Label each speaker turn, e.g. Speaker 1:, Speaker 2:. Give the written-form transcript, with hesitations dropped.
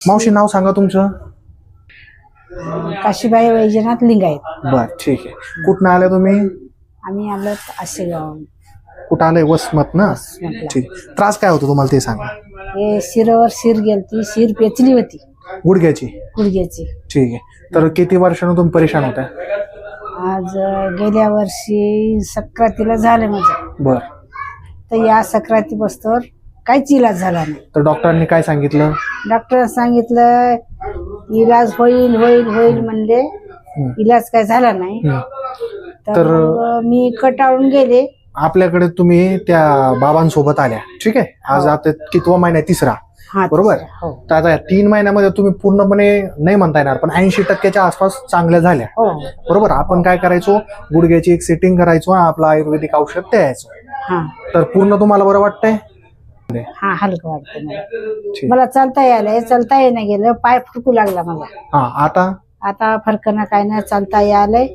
Speaker 1: मावशी नाव सांगा तुमचं.
Speaker 2: काशीबाई वैजनाथ लिंगायत.
Speaker 1: बर ठीक आहे. कुठं आले तुम्ही?
Speaker 2: आम्ही आलो आशेगाव.
Speaker 1: कुठं आलंय? वसमत ना.
Speaker 2: वसमतला.
Speaker 1: ठीक. त्रास काय होतो तुम्हाला ते सांगा.
Speaker 2: हे शिरावर शिर गेलती, शिर पेचली होती
Speaker 1: गुडघ्याची.
Speaker 2: गुडघ्याची.
Speaker 1: ठीक आहे. तर किती वर्षांनी तुम्ही परेशान होता?
Speaker 2: आज गेल्या वर्षी सक्रातीला झालं माझं.
Speaker 1: बर.
Speaker 2: तर या सक्राती बसतोवर काहीच इलाज झाला नाही.
Speaker 1: तर डॉक्टरांनी काय सांगितलं?
Speaker 2: डॉक्टर सांगितलं इलाज होईल होईल होईल म्हणले. इलाज काय झाला नाही. तर मग मी कटाळून गेले.
Speaker 1: आपल्याकडे तुम्ही त्या बाबांसोबत आल्या. ठीक आहे. आज आता कितवा महिना आहे? तिसरा.
Speaker 2: हा,
Speaker 1: बरोबर.
Speaker 2: हो
Speaker 1: तर आता 3 महिन्यामध्ये तुम्ही पूर्णपणे नाही म्हणता येणार, पण 80% आसपास चांगल्या झाल्या.
Speaker 2: हो.
Speaker 1: बरोबर. आपण काय करायचो? गुडघ्याची एक सेटिंग करायचो, आपलं आयुर्वेदिक औषध द्यायचो.
Speaker 2: हा
Speaker 1: तर पूर्ण तुम्हाला बरं वाटतंय?
Speaker 2: हा हलकं वाटतं मला चालता यायला. चालता येणं गेलं, पाय फुटकू लागला मला.
Speaker 1: हा. आता
Speaker 2: आता फरक ना काय नाही, चालता यायलंय.